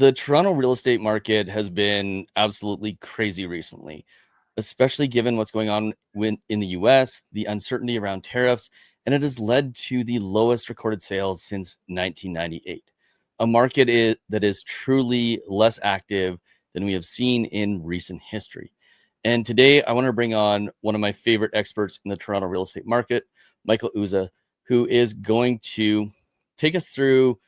The Toronto real estate market has been absolutely crazy recently, especially given what's going on in the US, the uncertainty around tariffs, and it has led to the lowest recorded sales since 1998. A market that is truly less active than we have seen in recent history. And today, I want to bring on one of my favorite experts in the Toronto real estate market, Michael Uza, who is going to take us through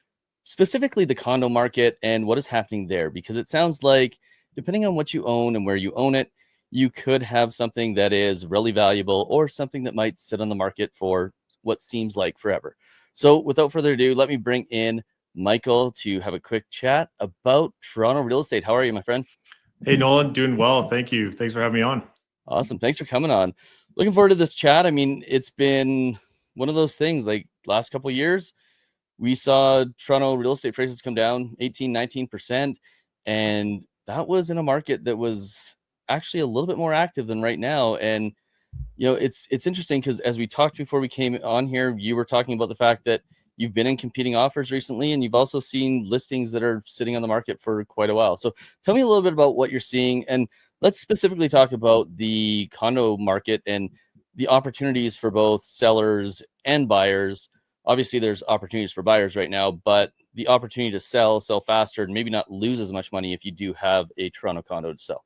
specifically the condo market and what is happening there, because it sounds like depending on what you own and where you own it, you could have something that is really valuable or something that might sit on the market for what seems like forever. So without further ado, let me bring in Michael to have a quick chat about Toronto real estate. How are you, my friend? Hey, Nolan, doing well. Thank you. Thanks for having me on. Awesome. Thanks for coming on. Looking forward to this chat. I mean, it's been one of those things like last couple of years, we saw Toronto real estate prices come down 18, 19%. And that was in a market that was actually a little bit more active than right now. And, it's interesting because as we talked before we came on here, you were talking about the fact that you've been in competing offers recently, and you've also seen listings that are sitting on the market for quite a while. So tell me a little bit about what you're seeing. And let's specifically talk about the condo market and the opportunities for both sellers and buyers. Obviously, there's opportunities for buyers right now, but the opportunity to sell faster, and maybe not lose as much money if you do have a Toronto condo to sell.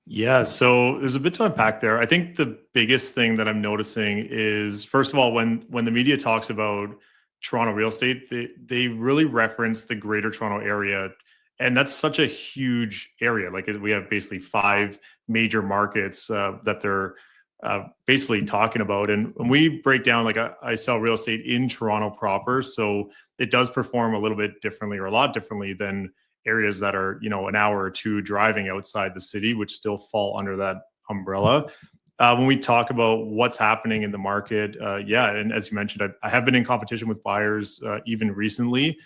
Yeah, so there's a bit to unpack there. I think the biggest thing that I'm noticing is, first of all, when the media talks about Toronto real estate, they really reference the Greater Toronto area, and that's such a huge area. Like we have basically five major markets that they're basically talking about, and when we break down, like I sell real estate in Toronto proper, so it does perform a little bit differently or a lot differently than areas that are an hour or two driving outside the city, which still fall under that umbrella. When we talk about what's happening in the market, yeah, and as you mentioned, I have been in competition with buyers even recently.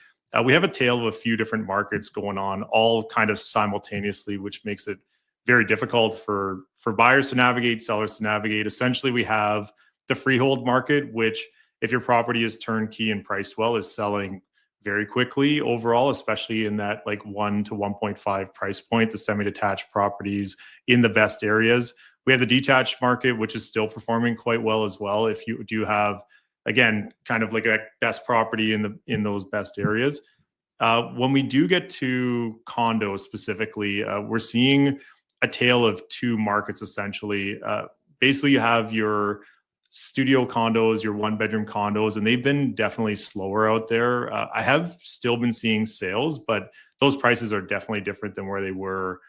We have a tale of a few different markets going on, all kind of simultaneously, which makes it very difficult for buyers to navigate, sellers to navigate. Essentially, we have the freehold market, which, if your property is turnkey and priced well, is selling very quickly overall, especially in that like 1 to 1.5 price point, the semi-detached properties in the best areas. We have the detached market, which is still performing quite well as well. If you do have, again, kind of like a best property in those best areas. When we do get to condos specifically, we're seeing a tale of two markets essentially. Basically, you have your studio condos, your one bedroom condos, and they've been definitely slower out there. I have still been seeing sales, but those prices are definitely different than where they were,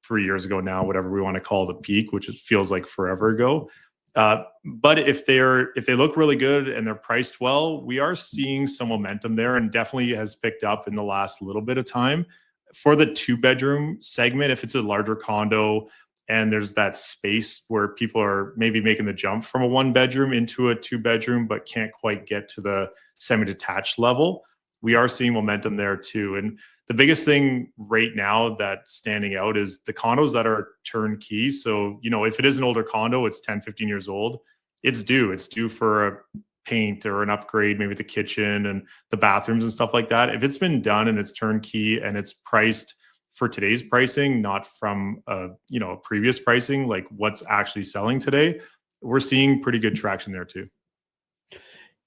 3 years ago now, whatever we want to call the peak, which it feels like forever ago. But if they look really good and they're priced well, we are seeing some momentum there, and definitely has picked up in the last little bit of time. For the two bedroom segment, if it's a larger condo and there's that space where people are maybe making the jump from a one bedroom into a two bedroom, but can't quite get to the semi-detached level, we are seeing momentum there too. And the biggest thing right now that's standing out is the condos that are turnkey. So, if it is an older condo, it's 10, 15 years old, it's due for a paint or an upgrade, maybe the kitchen and the bathrooms and stuff like that. If it's been done and it's turnkey and it's priced for today's pricing, not from a previous pricing, like what's actually selling today, we're seeing pretty good traction there too.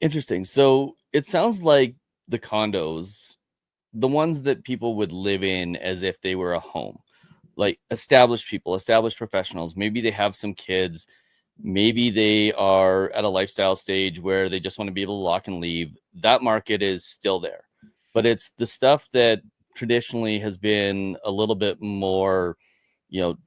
Interesting. So it sounds like the condos, the ones that people would live in as if they were a home, like established people, established professionals, maybe they have some kids, maybe they are at a lifestyle stage where they just want to be able to lock and leave. That market is still there, but it's the stuff that traditionally has been a little bit more,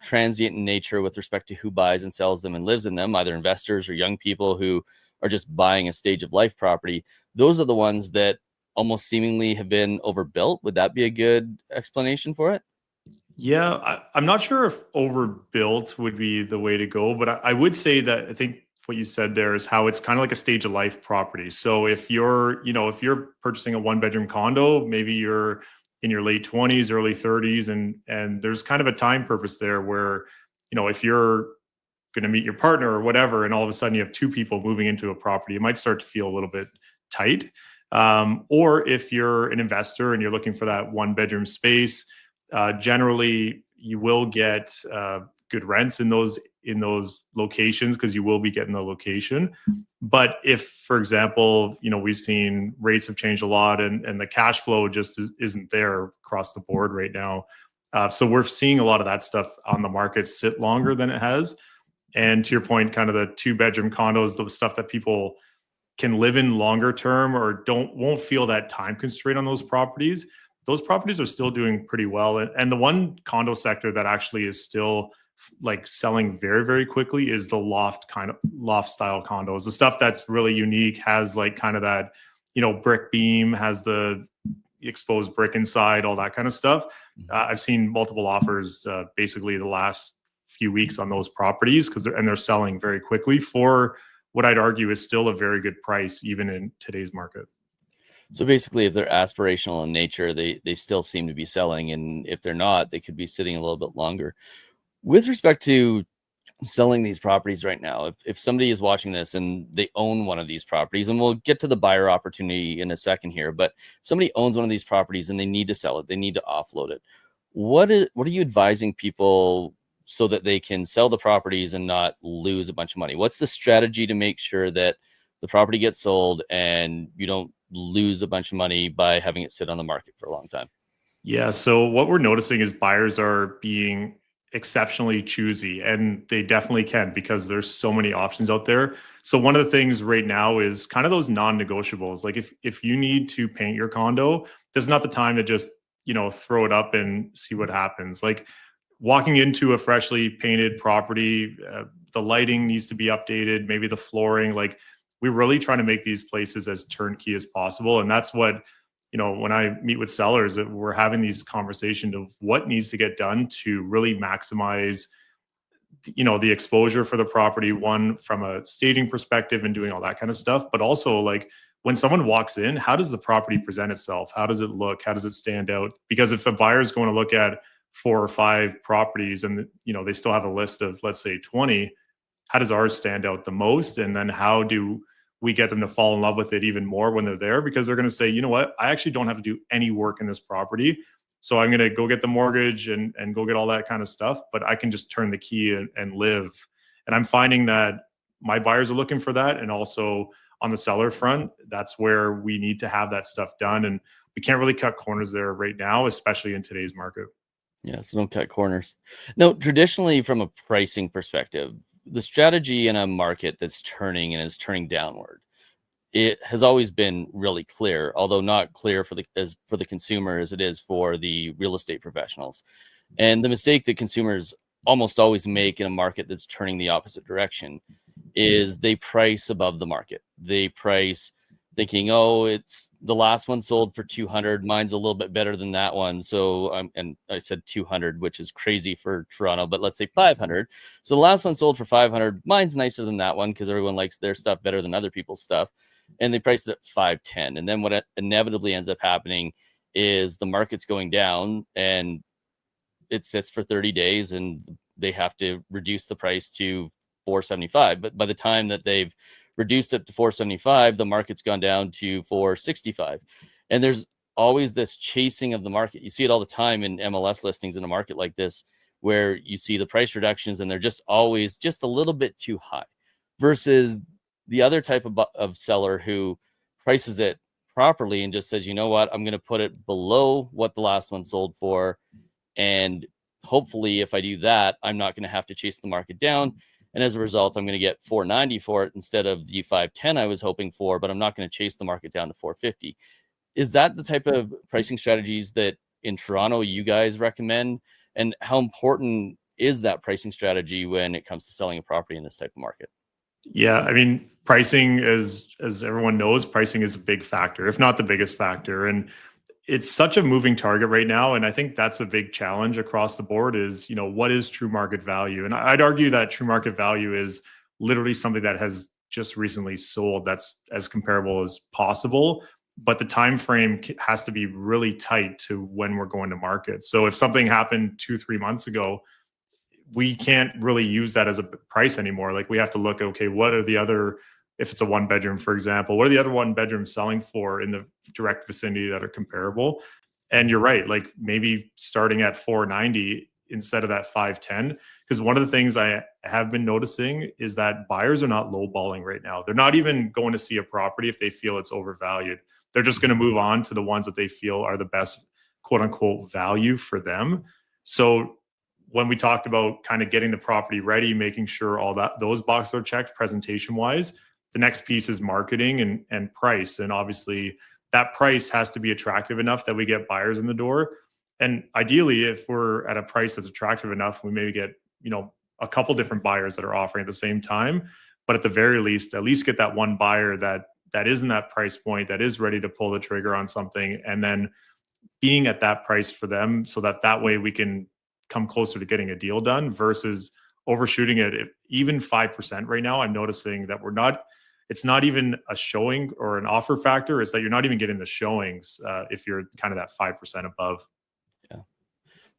transient in nature with respect to who buys and sells them and lives in them, either investors or young people who are just buying a stage of life property. Those are the ones that almost seemingly have been overbuilt. Would that be a good explanation for it? Yeah, I'm not sure if overbuilt would be the way to go, but I would say that I think what you said there is how it's kind of like a stage of life property. So if you're purchasing a one bedroom condo, maybe you're in your late 20s, early 30s, and there's kind of a time purpose there where, if you're going to meet your partner or whatever, and all of a sudden you have two people moving into a property, it might start to feel a little bit tight. Or if you're an investor and you're looking for that one bedroom space, generally you will get good rents in those locations because you will be getting the location. But if, for example, we've seen rates have changed a lot and the cash flow just isn't there across the board right now. So we're seeing a lot of that stuff on the market sit longer than it has. And to your point, kind of the 2 bedroom condos, the stuff that people can live in longer term or won't feel that time constraint on those properties are still doing pretty well. And the one condo sector that actually is still like selling very, very quickly is the loft style condos. The stuff that's really unique has like kind of that, brick beam, has the exposed brick inside, all that kind of stuff. I've seen multiple offers basically the last few weeks on those properties they're selling very quickly for what I'd argue is still a very good price, even in today's market. So basically, if they're aspirational in nature, they still seem to be selling, and if they're not, they could be sitting a little bit longer. With respect to selling these properties right now, if somebody is watching this and they own one of these properties, and we'll get to the buyer opportunity in a second here, but somebody owns one of these properties and they need to sell it, they need to offload it. What are you advising people so that they can sell the properties and not lose a bunch of money? What's the strategy to make sure that the property gets sold and you don't lose a bunch of money by having it sit on the market for a long time? Yeah. So what we're noticing is buyers are being exceptionally choosy, and they definitely can because there's so many options out there. So one of the things right now is kind of those non-negotiables. Like if you need to paint your condo, there's not the time to just, throw it up and see what happens. Like walking into a freshly painted property, the lighting needs to be updated, maybe the flooring. Like we're really trying to make these places as turnkey as possible. And that's what, when I meet with sellers, that we're having these conversations of what needs to get done to really maximize, the exposure for the property, one from a staging perspective and doing all that kind of stuff, but also like when someone walks in, how does the property present itself? How does it look? How does it stand out? Because if a buyer is going to look at 4 or 5 properties and they still have a list of, let's say, 20, how does ours stand out the most? And then how do we get them to fall in love with it even more when they're there? Because they're going to say, you know what, I actually don't have to do any work in this property. So I'm going to go get the mortgage and go get all that kind of stuff, but I can just turn the key and live. And I'm finding that my buyers are looking for that. And also on the seller front, that's where we need to have that stuff done. And we can't really cut corners there right now, especially in today's market. Yeah, so don't cut corners. No, traditionally, from a pricing perspective, the strategy in a market that's turning and is turning downward, it has always been really clear, although not clear for the consumer as it is for the real estate professionals. And the mistake that consumers almost always make in a market that's turning the opposite direction is they price above the market. They price thinking, oh, it's the last one sold for 200. Mine's a little bit better than that one. So, and I said 200, which is crazy for Toronto, but let's say 500. So the last one sold for 500. Mine's nicer than that one because everyone likes their stuff better than other people's stuff. And they priced it at 510. And then what inevitably ends up happening is the market's going down and it sits for 30 days and they have to reduce the price to 475. But by the time that they've reduced it to 475, the market's gone down to 465. And there's always this chasing of the market. You see it all the time in MLS listings in a market like this, where you see the price reductions and they're just always just a little bit too high versus the other type of seller who prices it properly and just says, you know what, I'm going to put it below what the last one sold for. And hopefully if I do that, I'm not going to have to chase the market down. And as a result, I'm going to get 490 for it instead of the 510 I was hoping for, but I'm not going to chase the market down to 450. Is that the type of pricing strategies that in Toronto you guys recommend? And how important is that pricing strategy when it comes to selling a property in this type of market? Yeah, I mean, pricing, as everyone knows, pricing is a big factor, if not the biggest factor. And it's such a moving target right now. And I think that's a big challenge across the board is, what is true market value? And I'd argue that true market value is literally something that has just recently sold that's as comparable as possible. But the time frame has to be really tight to when we're going to market. So if something happened 2, 3 months ago, we can't really use that as a price anymore. Like we have to look, okay, what are the other if it's a one bedroom, for example, what are the other one bedrooms selling for in the direct vicinity that are comparable? And you're right, like maybe starting at 490 instead of that 510. Because one of the things I have been noticing is that buyers are not lowballing right now. They're not even going to see a property if they feel it's overvalued. They're just going to move on to the ones that they feel are the best quote unquote value for them. So when we talked about kind of getting the property ready, making sure all that those boxes are checked presentation wise, the next piece is marketing and price. And obviously that price has to be attractive enough that we get buyers in the door. And ideally, if we're at a price that's attractive enough, we maybe get, a couple different buyers that are offering at the same time. But at the very least, at least get that one buyer that is in that price point, that is ready to pull the trigger on something, and then being at that price for them, so that way we can come closer to getting a deal done versus overshooting it. Even 5% right now, I'm noticing that it's not even a showing or an offer factor. It's that you're not even getting the showings if you're kind of that 5% above. Yeah,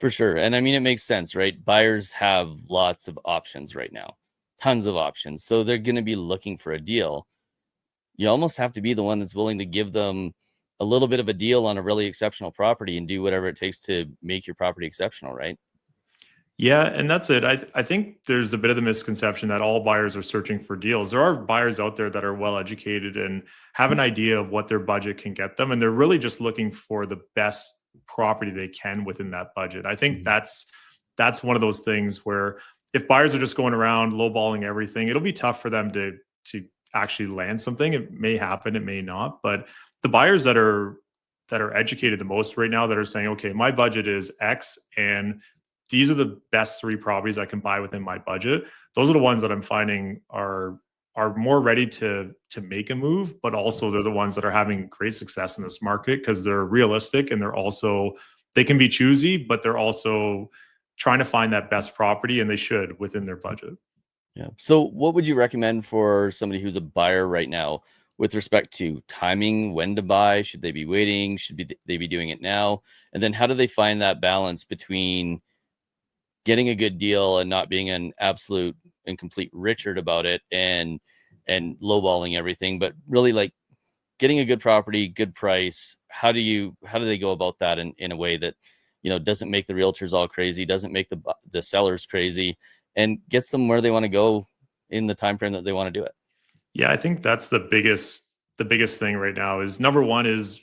for sure. And I mean, it makes sense, right? Buyers have lots of options right now, tons of options. So they're going to be looking for a deal. You almost have to be the one that's willing to give them a little bit of a deal on a really exceptional property and do whatever it takes to make your property exceptional, right? Yeah, and that's it. I think there's a bit of the misconception that all buyers are searching for deals. There are buyers out there that are well educated and have an idea of what their budget can get them, and they're really just looking for the best property they can within that budget. I think that's one of those things where if buyers are just going around lowballing everything, it'll be tough for them to actually land something. It may happen, it may not, but the buyers that are educated the most right now, that are saying, okay, my budget is X and these are the best three properties I can buy within my budget. Those are the ones that I'm finding are more ready to make a move, but also they're the ones that are having great success in this market because they're realistic and they can be choosy, but they're also trying to find that best property, and they should within their budget. Yeah. So what would you recommend for somebody who's a buyer right now with respect to timing, when to buy? Should they be waiting? They be doing it now? And then how do they find that balance between getting a good deal and not being an absolute and complete Richard about it and lowballing everything, but really like getting a good property, good price? How do they go about that in a way that, doesn't make the realtors all crazy, doesn't make the sellers crazy, and gets them where they want to go in the time frame that they want to do it? Yeah, I think that's the biggest thing right now is number one is,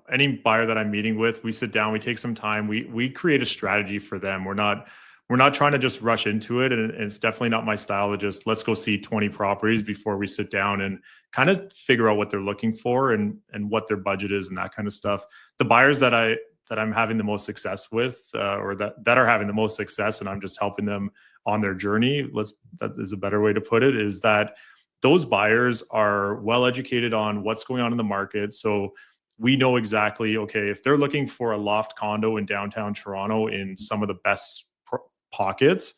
any buyer that I'm meeting with, we sit down, we take some time, we create a strategy for them. We're not trying to just rush into it. And it's definitely not my style to just let's go see 20 properties before we sit down and kind of figure out what they're looking for and what their budget is and that kind of stuff. The buyers that I'm having the most success with, or that are having the most success, and I'm just helping them on their journey. That is a better way to put it, is that those buyers are well educated on what's going on in the market. So we know exactly, okay, if they're looking for a loft condo in downtown Toronto in some of the best pockets,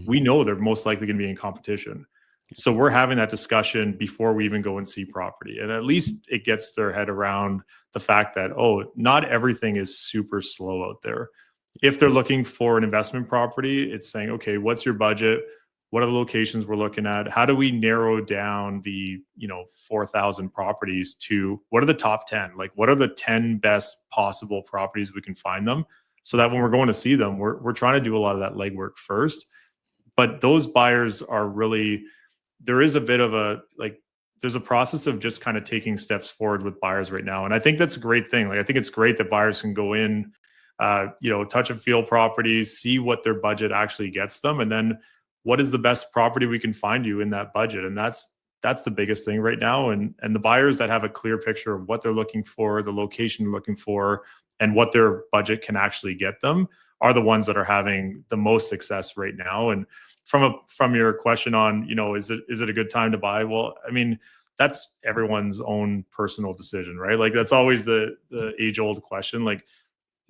we know they're most likely going to be in competition. So we're having that discussion before we even go and see property. And at least it gets their head around the fact that, oh, not everything is super slow out there. If they're looking for an investment property, it's saying, okay, what's your budget? What are the locations we're looking at? How do we narrow down the 4,000 properties to what are the top 10? Like, what are the 10 best possible properties we can find them, so that when we're going to see them, we're trying to do a lot of that legwork first. But those buyers are really, there is a bit of there's a process of just kind of taking steps forward with buyers right now, and I think that's a great thing. Like, I think it's great that buyers can go in, touch and feel properties, see what their budget actually gets them, and then what is the best property we can find you in that budget. And that's the biggest thing right now. And the buyers that have a clear picture of what they're looking for, the location they're looking for, and what their budget can actually get them are the ones that are having the most success right now. And from your question on, is it a good time to buy? Well, I mean, that's everyone's own personal decision, right? Like, that's always the age old question. Like,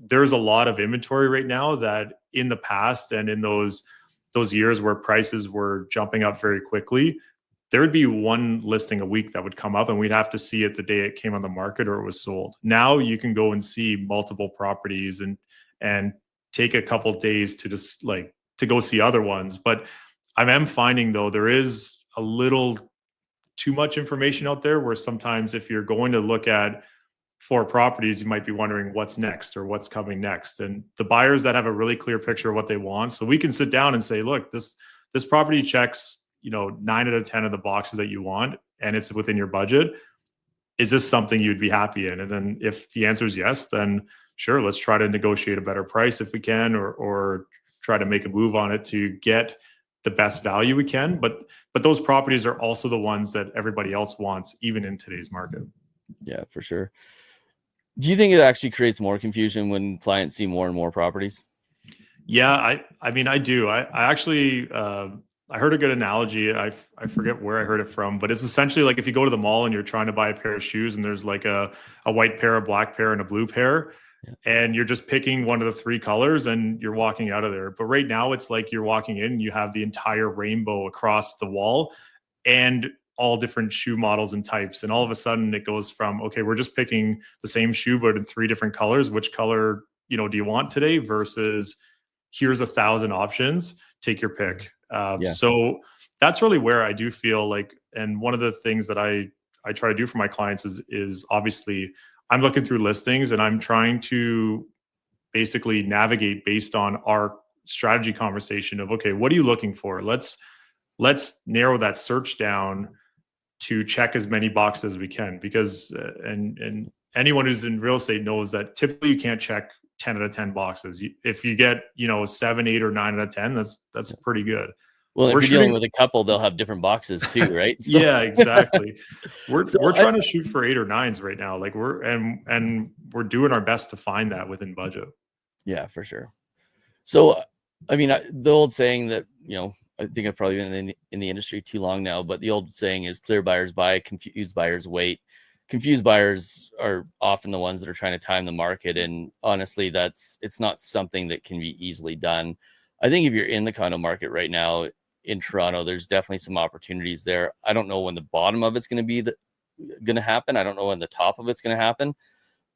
there's a lot of inventory right now that in the past and in those years where prices were jumping up very quickly, there would be one listing a week that would come up and we'd have to see it the day it came on the market or it was sold. Now you can go and see multiple properties and take a couple days to just to go see other ones. But I am finding, though, there is a little too much information out there, where sometimes if you're going to look at 4 properties, you might be wondering what's next or what's coming next. And the buyers that have a really clear picture of what they want, so we can sit down and say, look, this property checks, 9 out of 10 of the boxes that you want, and it's within your budget. Is this something you'd be happy in? And then if the answer is yes, then sure, let's try to negotiate a better price if we can, or try to make a move on it to get the best value we can. But those properties are also the ones that everybody else wants, even in today's market. Yeah, for sure. Do you think it actually creates more confusion when clients see more and more properties? Yeah, I mean, I do. I actually, I heard a good analogy. I forget where I heard it from, but it's essentially like if you go to the mall and you're trying to buy a pair of shoes, and there's like a white pair, a black pair, and a blue pair, Yeah. and you're just picking one of the 3 colors and you're walking out of there. But right now, it's like you're walking in and you have the entire rainbow across the wall, and all different shoe models and types. And all of a sudden, it goes from, okay, we're just picking the same shoe but in 3 different colors. Which color do you want today? Versus here's 1,000 options, take your pick. Yeah. So that's really where I do feel like, and one of the things that I try to do for my clients is obviously I'm looking through listings and I'm trying to basically navigate based on our strategy conversation of, okay, what are you looking for? Let's narrow that search down to check as many boxes as we can, because and anyone who's in real estate knows that typically you can't check 10 out of 10 boxes. If you get 7, 8, or 9 out of 10, that's pretty good. Well, if We're you're dealing shooting, with a couple, they'll have different boxes too, right? So, yeah, exactly. We're so trying to shoot for 8 or 9s right now. Like we're doing our best to find that within budget. yeah, for sure. So, I mean, the old saying that, I think I've probably been in the industry too long now, but the old saying is clear buyers buy, confused buyers wait. Confused buyers are often the ones that are trying to time the market. And honestly, it's not something that can be easily done. I think if you're in the condo market right now in Toronto, there's definitely some opportunities there. I don't know when the bottom of it's going to happen. I don't know when the top of it's going to happen,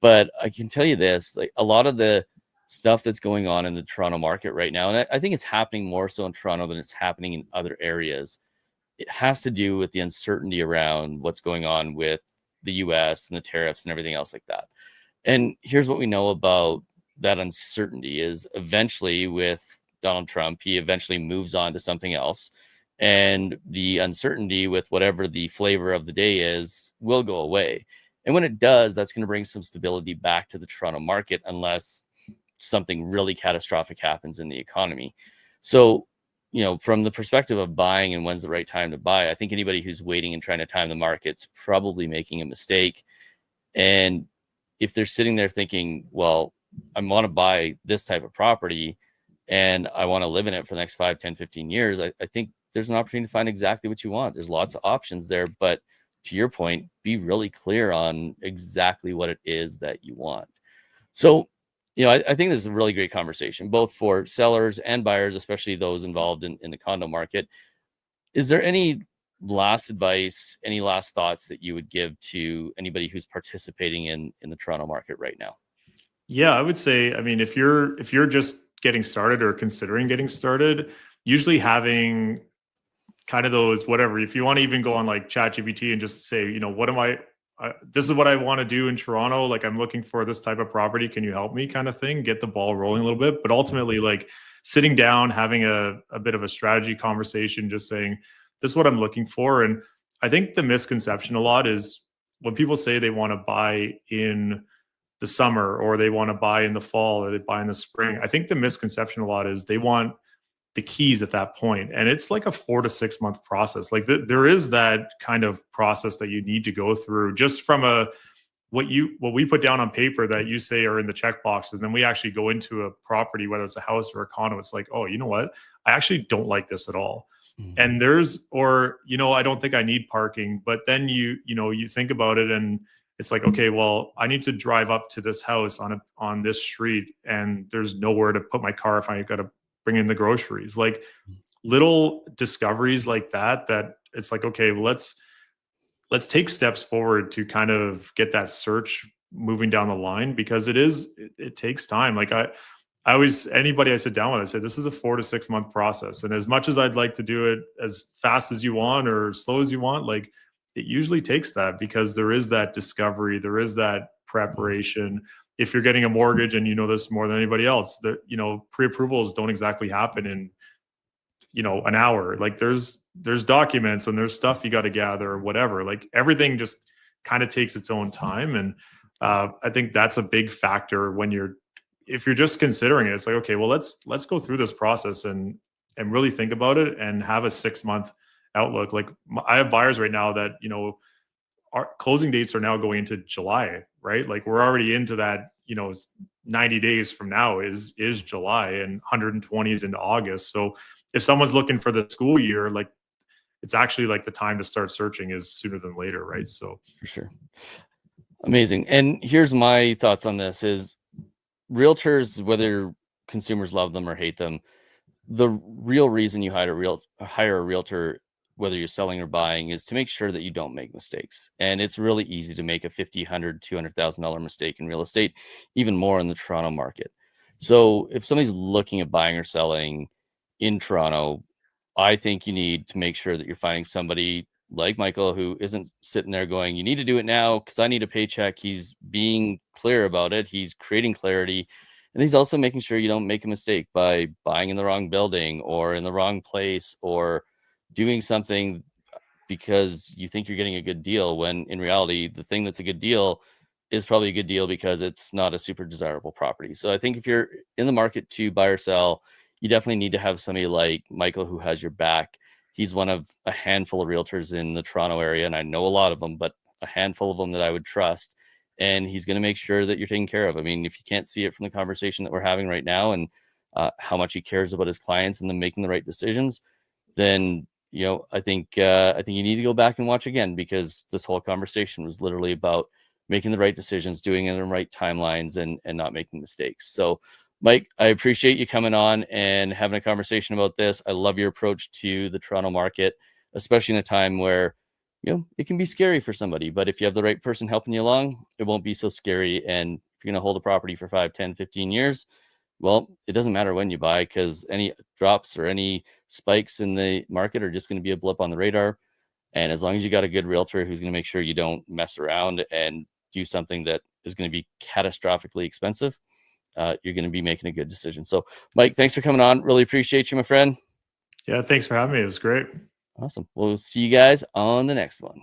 but I can tell you this, like a lot of the stuff that's going on in the Toronto market right now, and I think it's happening more so in Toronto than it's happening in other areas. It has to do with the uncertainty around what's going on with the US and the tariffs and everything else like that. And here's what we know about that uncertainty is eventually with Donald Trump, he eventually moves on to something else. And the uncertainty with whatever the flavor of the day is will go away. And when it does, that's going to bring some stability back to the Toronto market, unless something really catastrophic happens in the economy. So, from the perspective of buying and when's the right time to buy, I think anybody who's waiting and trying to time the market's probably making a mistake. And if they're sitting there thinking, well, I want to buy this type of property and I want to live in it for the next 5, 10, 15 years, I think there's an opportunity to find exactly what you want. There's lots of options there, but to your point, be really clear on exactly what it is that you want. So, I think this is a really great conversation, both for sellers and buyers, especially those involved in the condo market. Is there any last advice, any last thoughts that you would give to anybody who's participating in the Toronto market right now? Yeah, I would say, I mean, if you're just getting started or considering getting started, usually having kind of those, whatever, if you want to even go on like ChatGPT and just say, what am this is what I want to do in Toronto, like I'm looking for this type of property, can you help me, kind of thing, get the ball rolling a little bit. But ultimately, like sitting down, having a bit of a strategy conversation, just saying, this is what I'm looking for. And I think the misconception a lot is when people say they want to buy in the summer, or they want to buy in the fall, or they buy in the spring, I think the misconception a lot is they want the keys at that point. And it's like a 4 to 6 month process. Like there is that kind of process that you need to go through, just from what we put down on paper that you say are in the check boxes. And then we actually go into a property, whether it's a house or a condo. It's like, oh, you know what? I actually don't like this at all. Mhm. And I don't think I need parking. But then you think about it, and it's like, okay, well, I need to drive up to this house on this street, and there's nowhere to put my car if I got to bring in the groceries. Like little discoveries like that it's like, okay, well, let's take steps forward to kind of get that search moving down the line, because it takes time. Like I always, anybody I sit down with, I say, this is a 4 to 6 month process. And as much as I'd like to do it as fast as you want or slow as you want, like it usually takes that, because there is that discovery, there is that preparation. If you're getting a mortgage, and you know this more than anybody else, that, you know, pre-approvals don't exactly happen in, you know, an hour. Like there's documents and there's stuff you got to gather or whatever. Like everything just kind of takes its own time. And I think that's a big factor when you're, if you're just considering it. It's like, okay, well, let's go through this process and really think about it and have a 6 month outlook. Like I have buyers right now that, you know, our closing dates are now going into July, right? Like we're already into that, you know, 90 days from now is July, and 120 is into August. So if someone's looking for the school year, like it's actually like the time to start searching is sooner than later, right? So For sure. Amazing. And here's my thoughts on this is realtors, whether consumers love them or hate them, the real reason you hire a realtor, whether you're selling or buying, is to make sure that you don't make mistakes. And it's really easy to make a $50, $100, $200,000 mistake in real estate, even more in the Toronto market. So if somebody's looking at buying or selling in Toronto, I think you need to make sure that you're finding somebody like Michael who isn't sitting there going, you need to do it now because I need a paycheck. He's being clear about it. He's creating clarity. And he's also making sure you don't make a mistake by buying in the wrong building or in the wrong place or doing something because you think you're getting a good deal, when in reality, the thing that's a good deal is probably a good deal because it's not a super desirable property. So I think if you're in the market to buy or sell, you definitely need to have somebody like Michael who has your back. He's one of a handful of realtors in the Toronto area, and I know a lot of them, but a handful of them that I would trust. And he's going to make sure that you're taken care of. I mean, if you can't see it from the conversation that we're having right now, and how much he cares about his clients and them making the right decisions, then I think you need to go back and watch again, because this whole conversation was literally about making the right decisions, doing it in the right timelines, and not making mistakes. So, Mike, I appreciate you coming on and having a conversation about this. I love your approach to the Toronto market, especially in a time where it can be scary for somebody, but if you have the right person helping you along, it won't be so scary. And if you're going to hold a property for 5, 10, 15 years, well, it doesn't matter when you buy, because any drops or any spikes in the market are just going to be a blip on the radar. And as long as you got a good realtor who's going to make sure you don't mess around and do something that is going to be catastrophically expensive, you're going to be making a good decision. So, Mike, thanks for coming on. Really appreciate you, my friend. yeah, thanks for having me. It was great. Awesome. We'll see you guys on the next one.